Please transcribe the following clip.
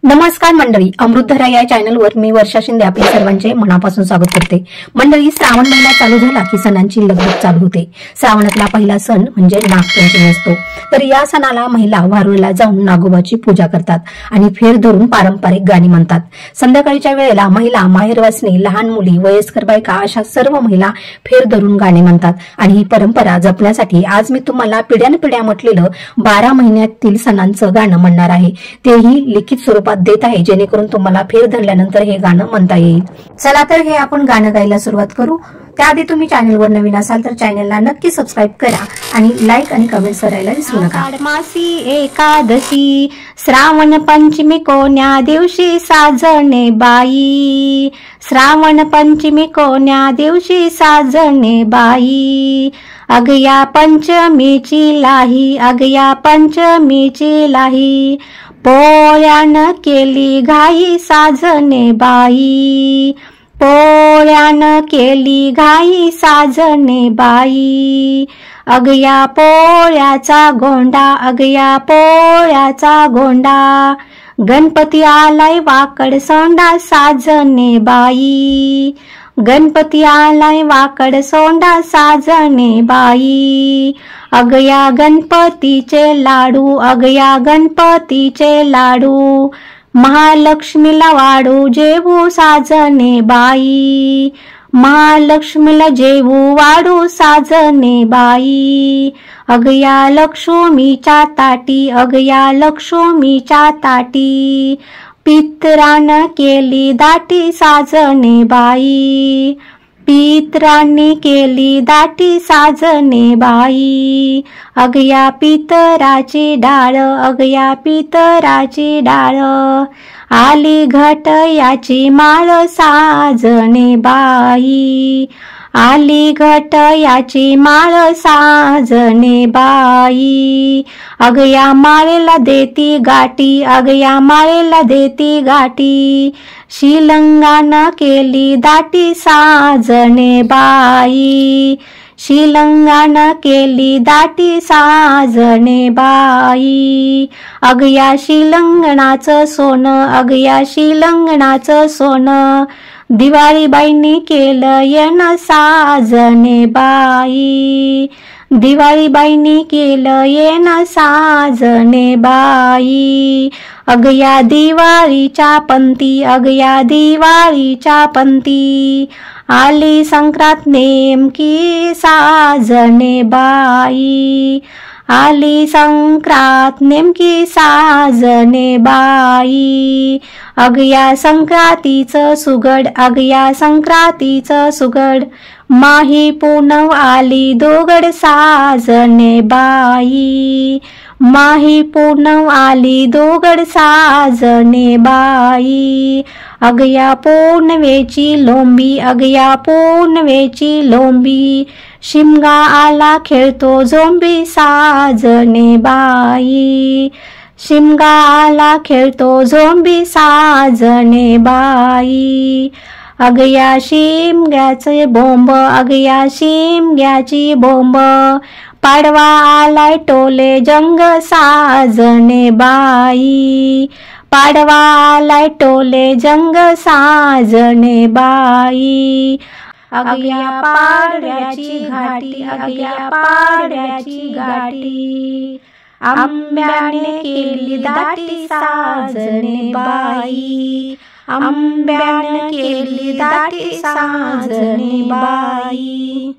नमस्कार मंडळी, अमृतधारा या चॅनलवर मी वर्षा शिंदे आपल्या सर्वांचे मनापासून स्वागत करते। मंडळी, श्रावण महिना चालू झाला की सणांची लगबग चालू होते। श्रावणातला पहिला सण म्हणजे नागपंचमी असतो। तर या सणाला महिला वारुळला जाऊन नागोबाची पूजा करतात आणि फेर धरून पारंपरिक गाणी म्हणतात। संध्याकाळच्या वेळेला महिला, माहेरवासनी, लहान मुली, वयस्कर बायका अशा सर्व महिला फेर धरून गाणी म्हणतात आणि ही परंपरा जपण्यासाठी आज मी तुम्हाला पिढ्यानपिढ्या म्हटलेलं 12 महिन्यातील सणांचं गाणं म्हणणार आहे। तेही लिखित स्वरूपात देत आहे, जेणेकरून तुम्हाला फेर धरल्यानंतर हे गाणं म्हणता येईल। चला तर हे आपण गाणं गायला सुरुवात करू। त्याआधी तुम्ही चॅनलवर नवीन असाल तर चॅनलला नक्की सबस्क्राईब करा आणि लाईक आणि कमेंट करायला विसरू नका। मासी एकादशी, श्रावण पंचमी कोण्या दिवशी साजणे बाई, श्रावण पंचमी कोण्या दिवशी साजणे बाई, अगया पंचमीची लाही, अगया पंचमीची लाही, पोळ्यानं केली घाई साजणे बाई, पोळ्यानं केली घाई साजणे बाई, अगया पोळ्याचा गोंडा, अगया पोळ्याचा गोंडा, गणपती आलाय वाकड सोंडा साजणे बाई, गणपती आलाय वाकड सोंडा साजणे बाई, अगया गणपतीचे लाडू, अगया गणपतीचे लाडू, महालक्ष्मीला वाढू जेवू साजणे बाई, महालक्ष्मीला जेवू वाढू साजणे बाई, अगया लक्ष्मीच्या ताटी, अगया लक्ष्मीच्या ताटी, पितरानं केली दाटी साजणे बाई, पितरांनी केली दाटी साजणे बाई, अगया पितराची डाळ, अगया पितराची डाळ, आली घट याची माळ साजणे बाई, आली घट याची माळ साजणे बाई, अगया माळेला देती गाठी, अगया माळेला देती गाठी, शिलंगानं केली दाटी साजणे बाई, शिलंगानं केली दाटी साजणे बाई, अगया शिलंगणाचं सोनं, अगया शिलंगणाचं सोनं, दिवाळीबाईंनी केलं येणं साजणे बाई, दिवाळीबाईंनी केलं येणं साजणे बाई, अगया दिवाळीच्या पंती, अगया दिवाळीच्या पंती, आली संक्रांत नेमकी साजणे बाई, आली संक्रांत नेमकी साजणे बाई, अगया संक्रांतीचं सुगड, अगया संक्रांतीचं सुगड, माही पूनम आली दोगड साजणे बाई, माही पूनम आली दोगड साजणे बाई, अगया पुनवेची लोंबी, अगया पुनवेची लोंबी, शिमगा आला खेळतो झोंबी साजणे बाई, शिमगा आला खेळतो झोंबी साजणे बाई, अगया शिमग्याचे बोंब, अगया शिमग्याची बोंब, पाडवा आलाय टोले जंग साजणे बाई, पाडवा आलाय टोले जंग साजणे बाई, अगया पाडव्याची घाटी, अगया पाडव्याची घाटी, आंब्याने केली दाटी साजणे बाई, आंब्याने केली दाटी साजणे बाई।